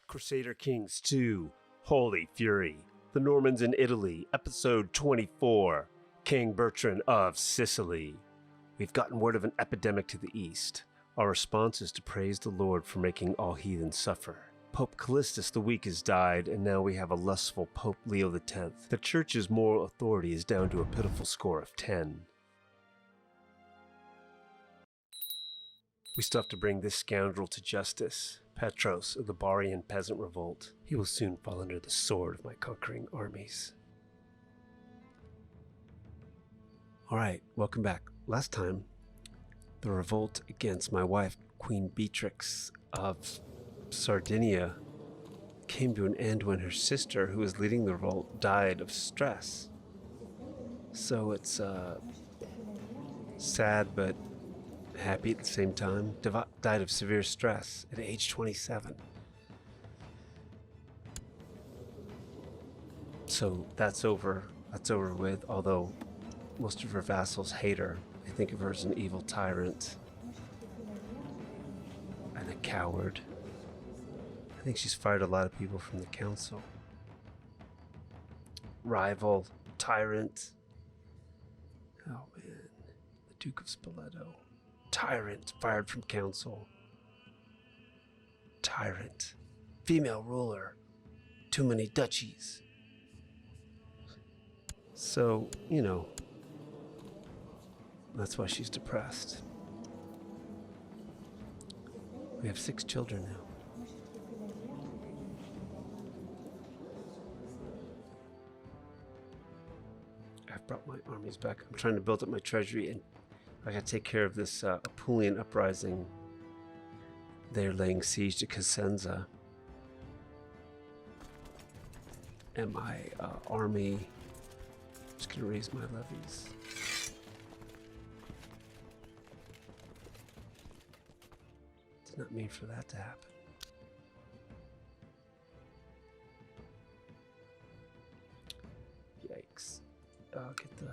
Crusader Kings 2, Holy Fury, The Normans in Italy, Episode 24, King Bertran of Sicily. We've gotten word of an epidemic to the east. Our response is to praise the Lord for making all heathens suffer. Pope Callistus the Weak has died, and now we have a lustful Pope Leo X. The Church's moral authority is down to a pitiful score of 10. We still have to bring this scoundrel to justice, Petros of the Barian peasant revolt. He will soon fall under the sword of my conquering armies. Alright, welcome back. Last time, the revolt against my wife, Queen Beatrix of Sardinia, came to an end when her sister, who was leading the revolt, died of stress. So it's sad but happy at the same time. Died of severe stress at age 27. So that's over. That's over with, although most of her vassals hate her. They think of her as an evil tyrant and a coward. I think she's fired a lot of people from the council. Rival, tyrant. Oh man, the Duke of Spoleto. Tyrant, fired from council. Tyrant, female ruler, too many duchies. So, you know, that's why she's depressed. We have 6 children now. I've brought my armies back. I'm trying to build up my treasury, and I gotta take care of this Apulian uprising. They're laying siege to Cosenza. And my army, I'm just gonna raise my levies. Did not mean for that to happen. Yikes. I'll get the...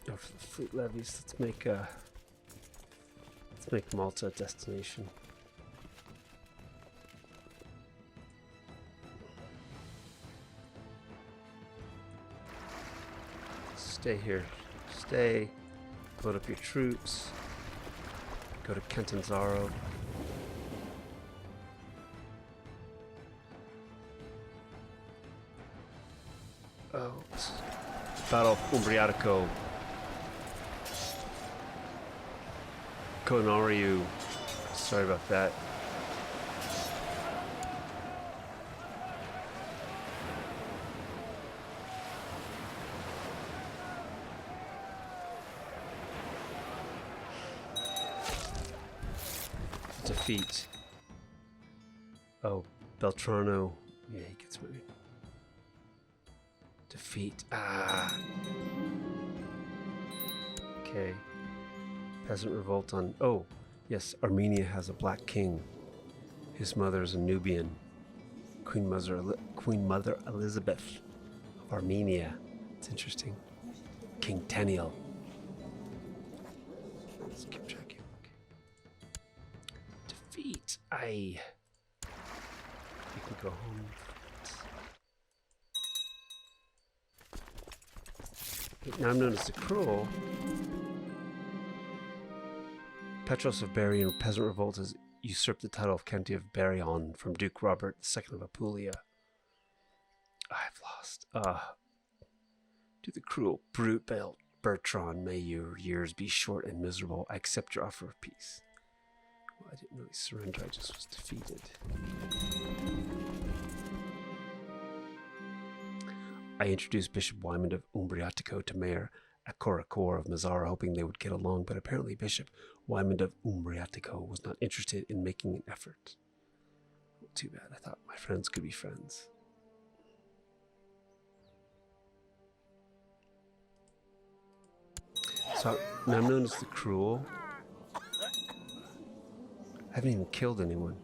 Go for the fleet levies. Let's make Malta a destination. Stay here. Stay. Load up your troops. Go to Catanzaro. Oh, Battle of Umbriatico. Konariu. Sorry about that. Defeat. Oh, Beltrano. Yeah, he gets moving. Defeat. Ah. Okay. Peasant revolt on... Oh, yes, Armenia has a black king. His mother is a Nubian. Queen Mother Elizabeth of Armenia. It's interesting. King Teniel. Let's keep tracking. Defeat. Aye. You can go home. Now I'm known as the Cruel. Petros of Berry peasant revolt has usurped the title of County of Berryon from Duke Robert II of Apulia. I've lost. To the cruel brute Bertran, may your years be short and miserable. I accept your offer of peace. Well, I didn't really surrender, I just was defeated. I introduced Bishop Wymond of Umbriatico to Mayor Akoracor of Mazzara, hoping they would get along, but apparently Bishop Wymond of Umbriatico was not interested in making an effort. Well, too bad. I thought my friends could be friends. So now I'm known as the Cruel. I haven't even killed anyone.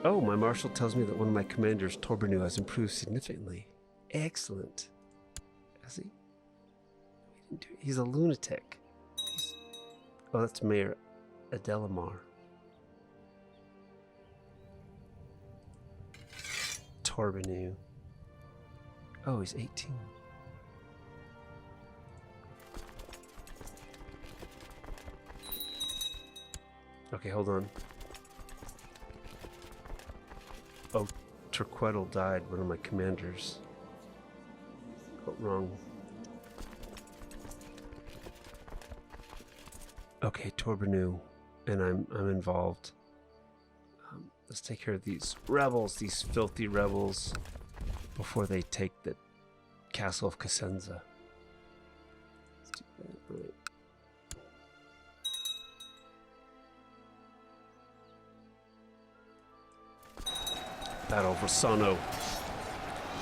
Oh, my marshal tells me that one of my commanders, Torbenu, has improved significantly. Excellent. Has he? He's a lunatic. Oh, that's Mayor Adelamar. Torbenu. Oh, he's 18. Okay, hold on. Oh, Turquettle died, one of my commanders. Oh, wrong. Okay, Torbenu, and I'm involved. Let's take care of these rebels, these filthy rebels, before they take the castle of Cosenza. Let's do that. Right. Battle of Rossano.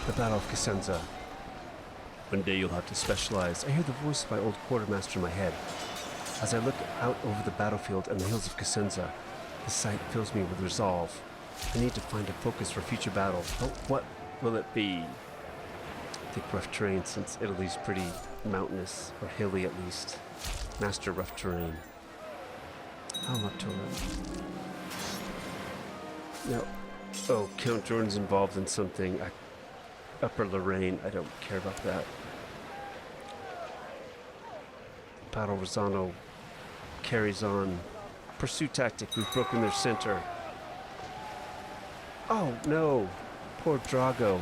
The Battle of Cosenza. One day you'll have to specialize. I hear the voice of my old quartermaster in my head. As I look out over the battlefield and the hills of Cosenza, the sight fills me with resolve. I need to find a focus for future battle. But what will it be? I think rough terrain, since Italy's pretty mountainous, or hilly at least. Master rough terrain. I'm up to it. Now, oh, Count Jordan's involved in something. Upper Lorraine, I don't care about that. Battle Rossano carries on. Pursuit tactic, we've broken their center. Oh no, poor Drago.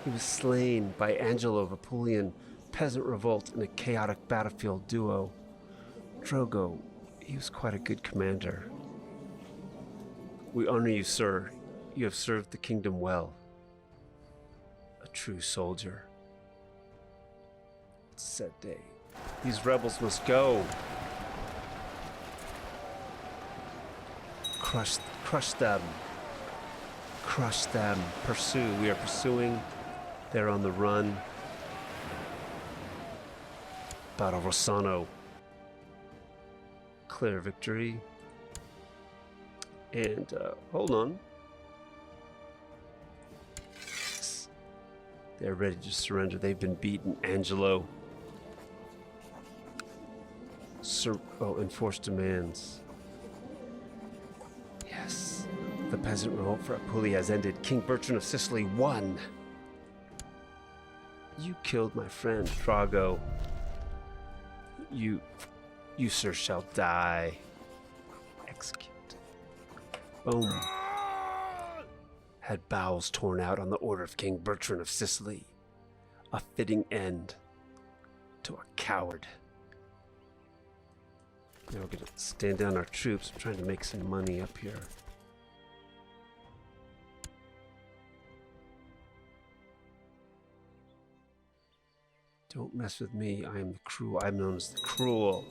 He was slain by Angelo of Apulian, peasant revolt in a chaotic battlefield duo. Drogo, he was quite a good commander. We honor you, sir. You have served the kingdom well. A true soldier. It's a sad day. These rebels must go. Crush them. Crush them. Pursue. We are pursuing. They're on the run. Battle Rossano. Clear victory. And, hold on. They're ready to surrender. They've been beaten. Angelo. Enforce demands. Yes. The peasant revolt for Apulia has ended. King Bertran of Sicily won. You killed my friend, Drago. You, sir, shall die. Execute. Boom. Had bowels torn out on the order of King Bertran of Sicily. A fitting end to a coward. Now we're gonna stand down our troops. I'm trying to make some money up here. Don't mess with me. I am the cruel. I'm known as the cruel.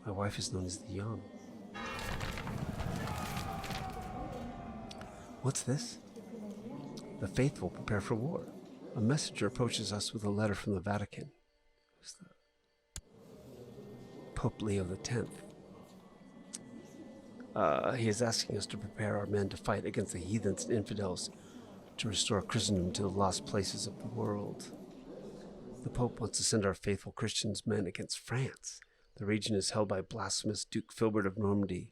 My wife is known as the young. What's this? The faithful prepare for war. A messenger approaches us with a letter from the Vatican. Who's the Pope Leo X. He is asking us to prepare our men to fight against the heathens and infidels to restore Christendom to the lost places of the world. The Pope wants to send our faithful Christians men against France. The region is held by blasphemous Duke Filbert of Normandy,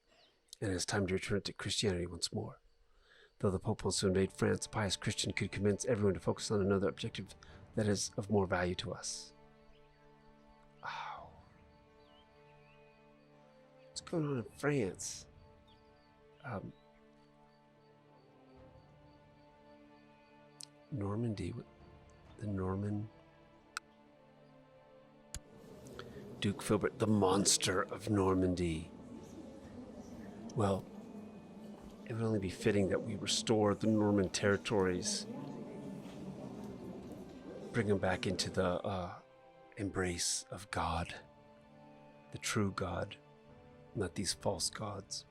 and it is time to return it to Christianity once more. Though the Pope wants to invade France, a pious Christian could convince everyone to focus on another objective that is of more value to us. Oh. What's going on in France? Normandy, the Norman... Duke Filbert, the monster of Normandy. Well, it would only be fitting that we restore the Norman territories. Bring them back into the embrace of God. The true God, not these false gods.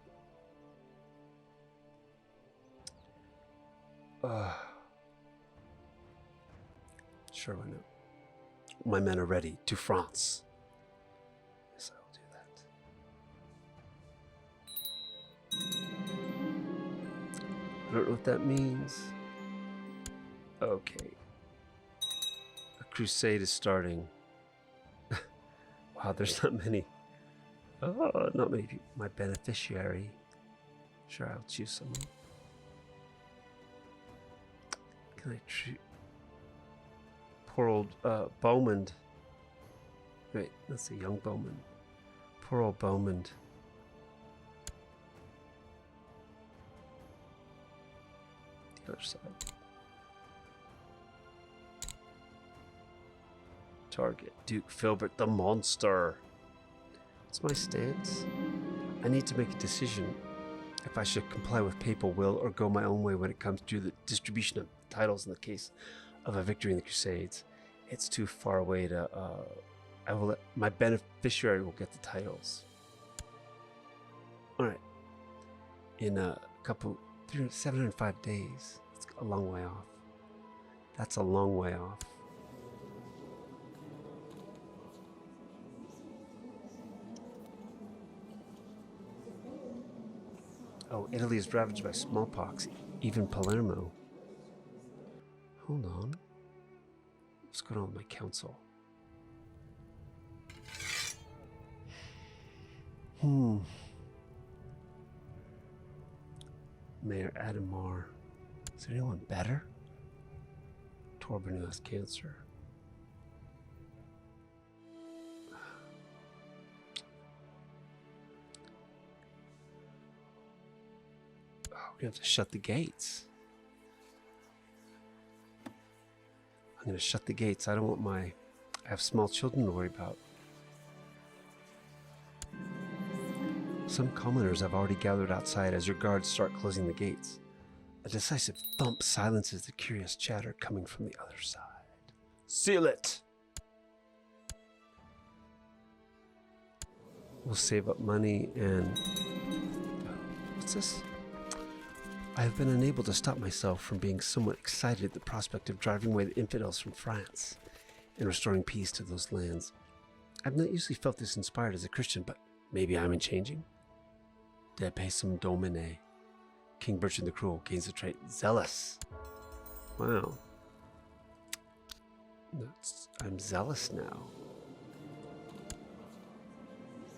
Sure, why not? My men are ready. To France. Yes, I will do I don't know what that means. Okay. A crusade is starting. Wow, there's not many. Oh, not many people. My beneficiary. Sure, I'll choose someone. Can I treat... Poor old Bohemond. Wait, that's a young Bohemond. Poor old Bohemond. The other side. Target Duke Filbert the Monster. What's my stance? I need to make a decision if I should comply with papal will or go my own way when it comes to the distribution of titles in the case of a victory in the Crusades. It's too far away to... I will let my beneficiary will get the titles. Alright. In a couple... 705 days. It's a long way off. That's a long way off. Oh, Italy is ravaged by smallpox, even Palermo. Hold on. What's going on with my council? Mayor Adamar. Is there anyone better? Torben, who has cancer. We have to shut the gates. I'm going to shut the gates. I don't want I have small children to worry about. Some commoners have already gathered outside as your guards start closing the gates. A decisive thump silences the curious chatter coming from the other side. Seal it! We'll save up money and... What's this? I have been unable to stop myself from being somewhat excited at the prospect of driving away the infidels from France and restoring peace to those lands. I've not usually felt this inspired as a Christian, but maybe I'm changing. De Pesum Domine. King Bertran the Cruel gains the trait Zealous. Wow. I'm zealous now.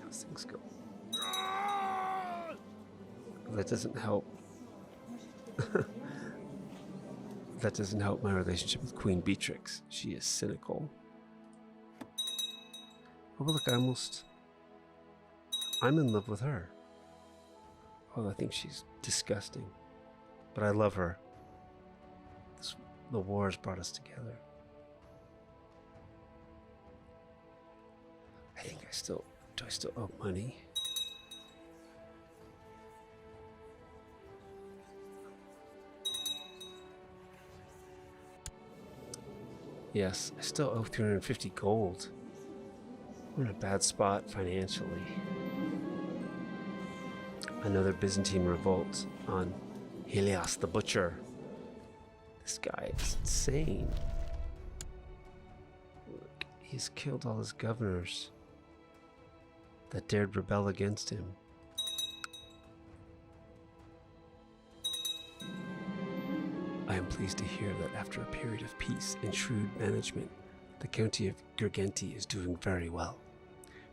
How's things go? That doesn't help. That doesn't help my relationship with Queen Beatrix. She is cynical. Oh, look, I'm in love with her. Oh, I think she's disgusting. But I love her. The war has brought us together. I think do I still owe money? Yes, I still owe 350 gold. We're in a bad spot financially. Another Byzantine revolt on Helios the Butcher. This guy is insane. Look, he's killed all his governors that dared rebel against him. I am pleased to hear that after a period of peace and shrewd management, the county of Girgenti is doing very well.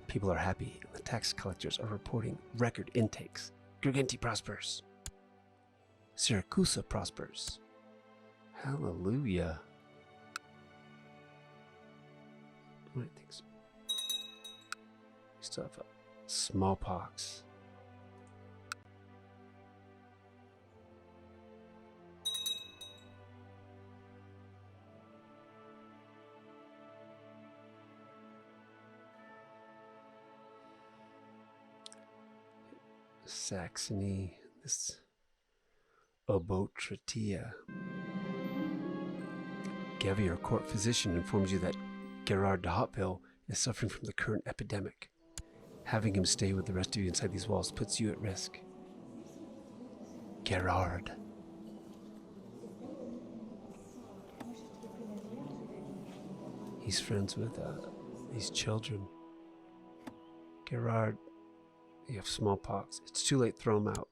People are happy, and the tax collectors are reporting record intakes. Girgenti prospers. Siracusa prospers. Hallelujah. I think so. We still have smallpox. Saxony, this Obotratia. Gevi, your court physician, informs you that Gerard de Hauteville is suffering from the current epidemic. Having him stay with the rest of you inside these walls puts you at risk. Gerard. He's friends with these children. Gerard, you have smallpox. It's too late, throw him out.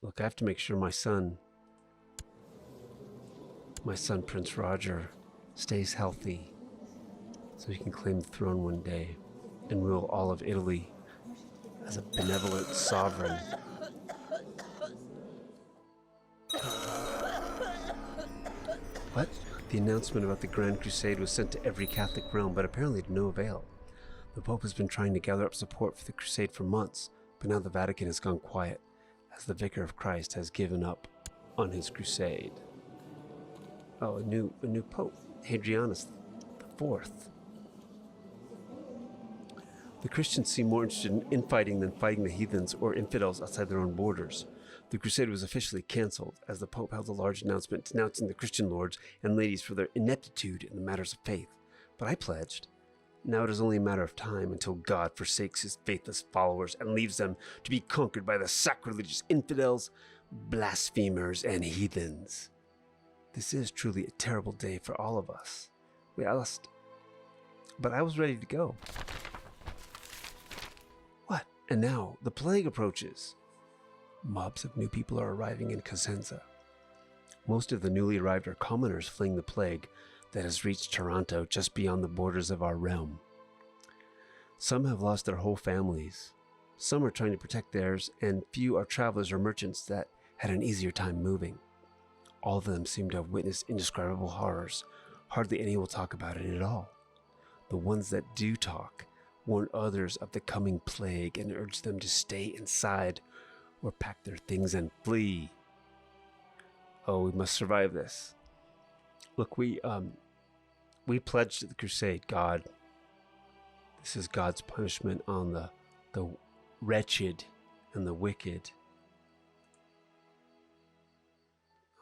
Look, I have to make sure my son Prince Roger, stays healthy so he can claim the throne one day and rule all of Italy as a benevolent sovereign. What? The announcement about the Grand Crusade was sent to every Catholic realm, but apparently to no avail. The Pope has been trying to gather up support for the Crusade for months, but now the Vatican has gone quiet, as the Vicar of Christ has given up on his crusade. Oh, a new Pope, Hadrianus IV. The Christians seem more interested in infighting than fighting the heathens or infidels outside their own borders. The crusade was officially cancelled, as the Pope held a large announcement denouncing the Christian lords and ladies for their ineptitude in the matters of faith. But I pledged. Now it is only a matter of time until God forsakes his faithless followers and leaves them to be conquered by the sacrilegious infidels, blasphemers, and heathens. This is truly a terrible day for all of us. But I was ready to go. What? And now the plague approaches. Mobs of new people are arriving in Cosenza. Most of the newly arrived are commoners fleeing the plague that has reached Taranto just beyond the borders of our realm. Some have lost their whole families. Some are trying to protect theirs, and few are travelers or merchants that had an easier time moving. All of them seem to have witnessed indescribable horrors. Hardly any will talk about it at all. The ones that do talk warn others of the coming plague and urge them to stay inside or pack their things and flee. Oh, we must survive this. Look, we pledged to the crusade, God. This is God's punishment on the wretched and the wicked.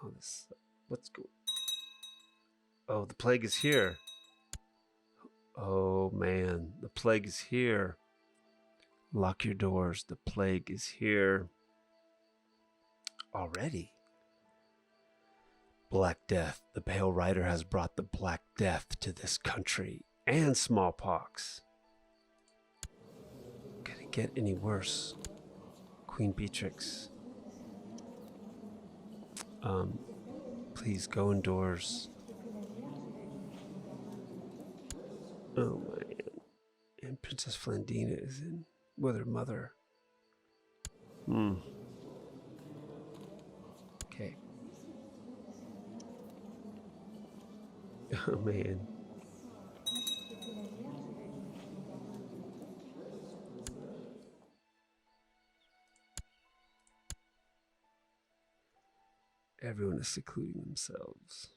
Oh, what's going? Oh, the plague is here. Oh man, the plague is here. Lock your doors. The plague is here. Already. Black Death. The Pale Rider has brought the Black Death to this country, and smallpox. Could it get any worse? Queen Beatrix. Please go indoors. Oh man. And Princess Flandina is in with her mother. Okay. Oh man. Everyone is secluding themselves.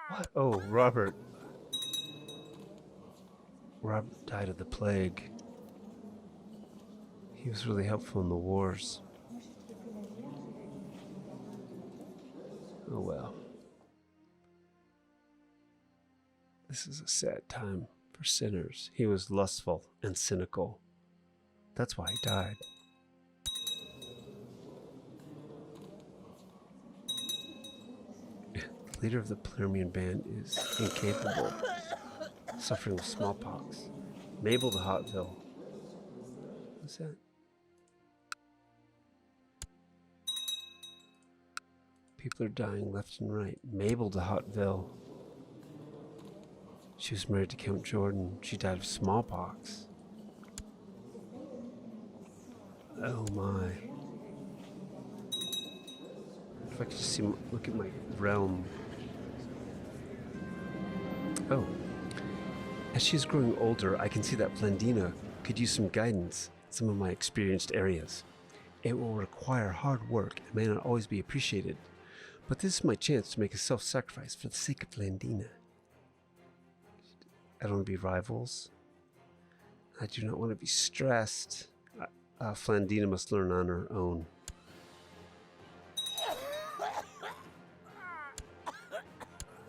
What? Oh, Robert. Robert died of the plague. He was really helpful in the wars. Oh well. This is a sad time for sinners. He was lustful and cynical. That's why he died. The leader of the Palermian band is incapable, suffering with smallpox. Mabel de Hauteville. What's that? People are dying left and right. Mabel de Hauteville. She was married to Count Jordan. She died of smallpox. Oh my. If I could just look at my realm. Oh. As she's growing older, I can see that Flandina could use some guidance in some of my experienced areas. It will require hard work and may not always be appreciated, but this is my chance to make a self-sacrifice for the sake of Flandina. I don't want to be rivals. I do not want to be stressed. Flandina must learn on her own.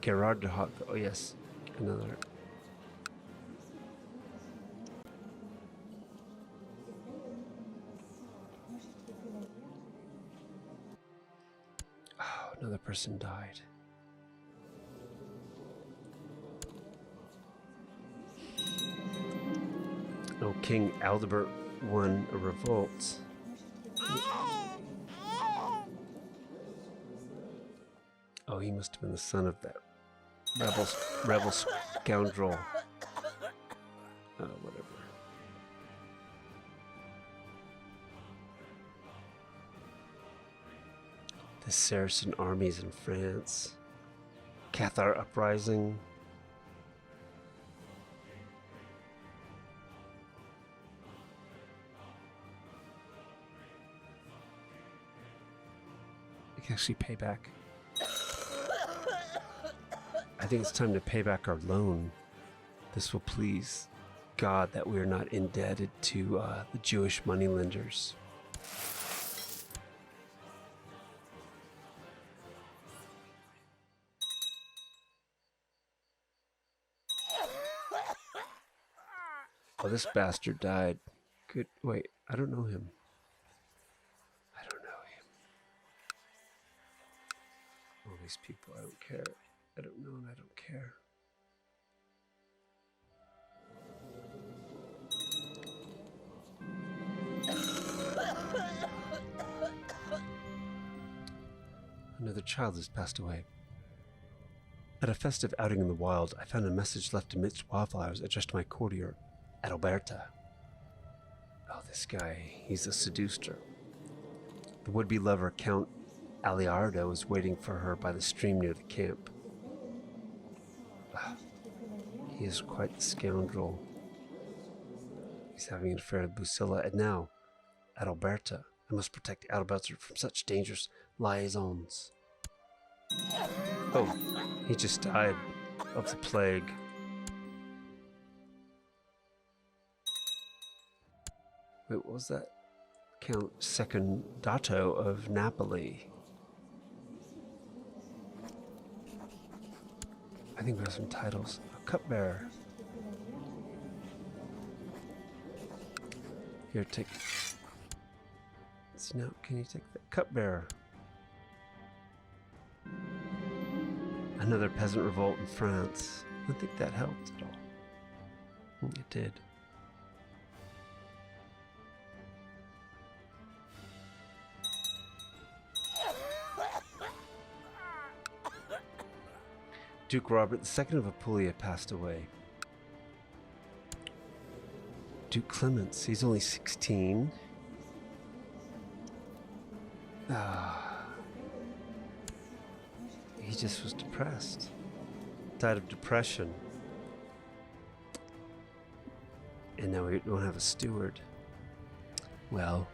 Gerard de Hauteville, oh yes. Another. Oh, another person died. Oh, King Aldebert won a revolt. Oh, he must have been the son of that rebel scoundrel. Oh, whatever. The Saracen armies in France. Cathar uprising. We can actually pay back. I think it's time to pay back our loan. This will please God that we are not indebted to the Jewish moneylenders. Oh, this bastard died. Good. Wait, I don't know him. I don't know him. All these people, I don't care. I don't know and I don't care. Another child has passed away. At a festive outing in the wild, I found a message left amidst wildflowers addressed to my courtier, Adalberta. Oh, this guy, he's a seducer. The would-be lover, Count Aliardo, is waiting for her by the stream near the camp. He is quite the scoundrel. He's having an affair with Busilla, and now, Adalberta. I must protect Adalberta from such dangerous liaisons. Oh, he just died of the plague. Wait, what was that? Count Secondato of Napoli. I think we have some titles. A cupbearer. Here, take. So now, can you take the cupbearer? Another peasant revolt in France. I don't think that helped at all. It did. Duke Robert II of Apulia passed away. Duke Clemens, he's only 16. He just was depressed. Died of depression. And now we don't have a steward. Well,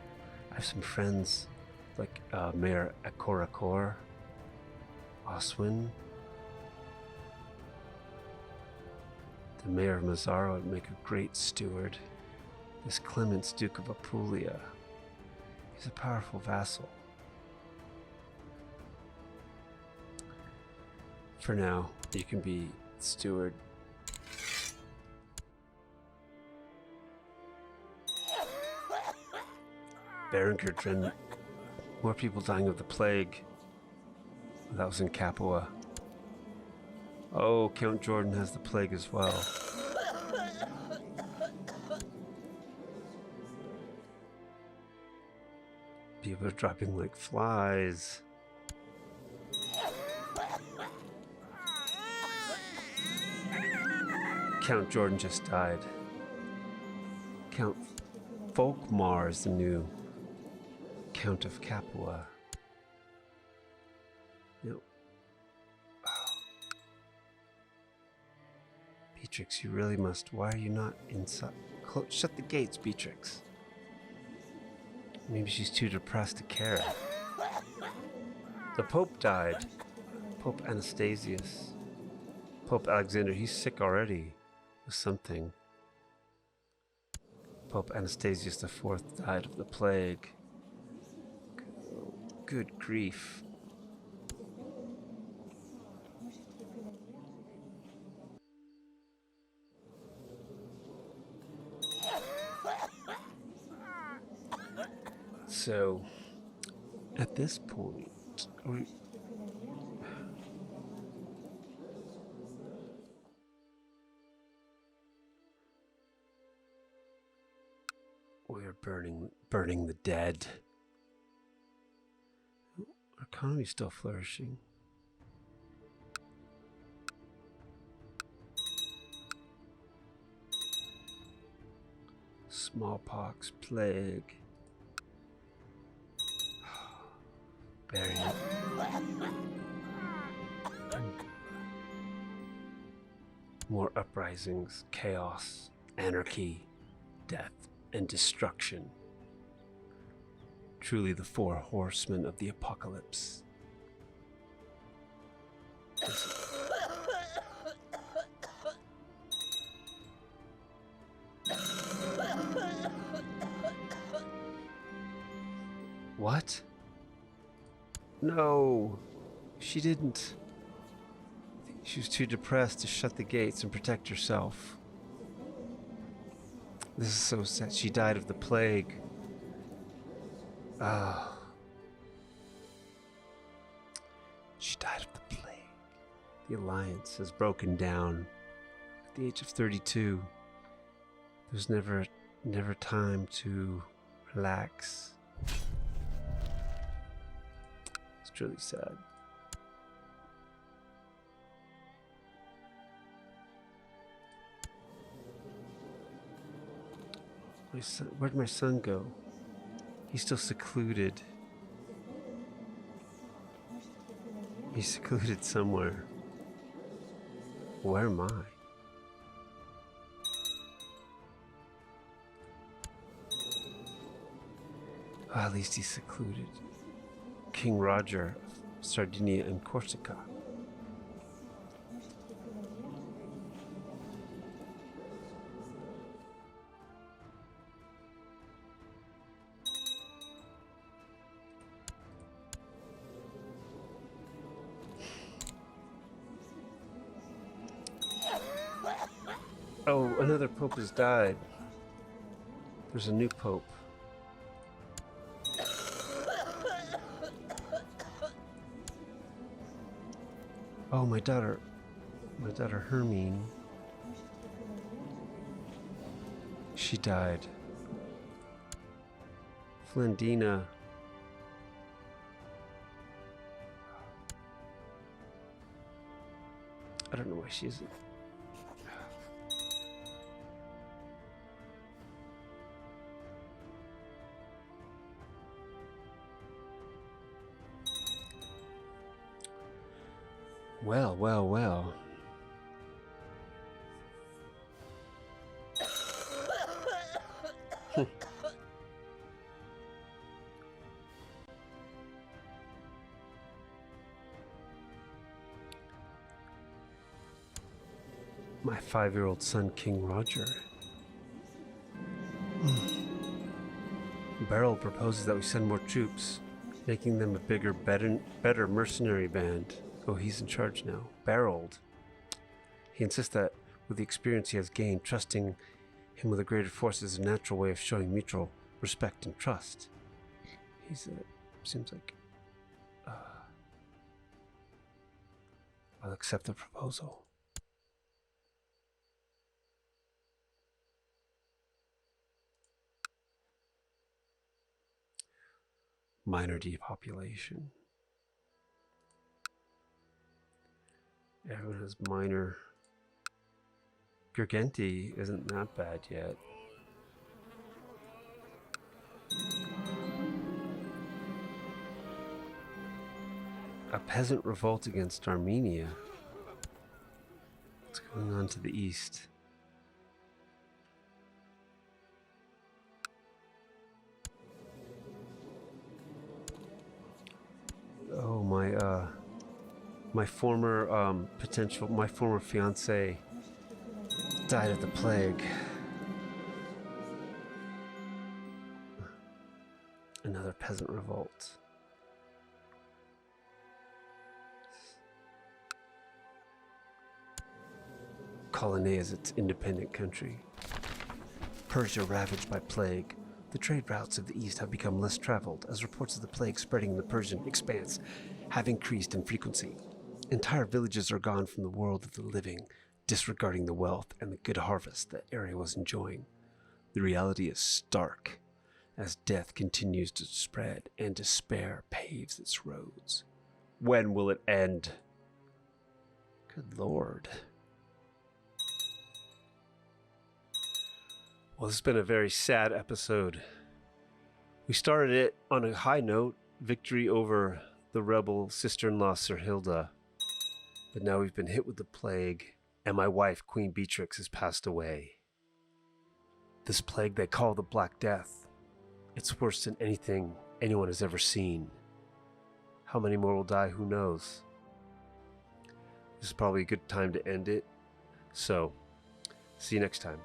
I have some friends like Mayor Akoracor, Oswin. The mayor of Mazzaro would make a great steward. This Clemens, Duke of Apulia. He's a powerful vassal. For now, you can be steward. Bertran, more people dying of the plague. That was in Capua. Oh, Count Jordan has the plague as well. People are dropping like flies. Count Jordan just died. Count Folkmar is the new Count of Capua. No. Beatrix, you really must. Why are you not inside? Shut the gates, Beatrix. Maybe she's too depressed to care. The Pope died. Pope Anastasius. Pope Alexander, he's sick already with something. Pope Anastasius IV died of the plague. Good grief. So, at this point, we're burning the dead. Our economy's still flourishing. Smallpox, plague, variant. More uprisings, chaos, anarchy, death, and destruction. Truly the four horsemen of the apocalypse. What? No, she didn't. She was too depressed to shut the gates and protect herself. This is so sad. She died of the plague. She died of the plague. The alliance has broken down. At the age of 32, there's never time to relax. It's truly sad. My son, where'd my son go? He's still secluded. He's secluded somewhere. Where am I? Oh, at least he's secluded. King Roger of Sardinia and Corsica. Oh, another pope has died. There's a new pope. Oh, my daughter Hermine. She died. Flendina. I don't know why she isn't. Well. My 5-year-old son, King Roger. Beryl proposes that we send more troops, making them a bigger, better mercenary band. Oh, he's in charge now. Beryl. He insists that with the experience he has gained, trusting him with a greater force is a natural way of showing mutual respect and trust. Seems like... I'll accept the proposal. Minor depopulation. Everyone has minor. Girgenti isn't that bad yet. A peasant revolt against Armenia. What's going on to the east? Oh, my former fiance died of the plague. Another peasant revolt. Colonnade is its independent country. Persia ravaged by plague. The trade routes of the east have become less traveled, as reports of the plague spreading in the Persian expanse have increased in frequency. Entire villages are gone from the world of the living, disregarding the wealth and the good harvest the area was enjoying. The reality is stark, as death continues to spread and despair paves its roads. When will it end? Good Lord. Well, this has been a very sad episode. We started it on a high note, victory over the rebel sister-in-law Serhilda. But now we've been hit with the plague, and my wife, Queen Beatrix, has passed away. This plague they call the Black Death. It's worse than anything anyone has ever seen. How many more will die, who knows? This is probably a good time to end it. So, see you next time.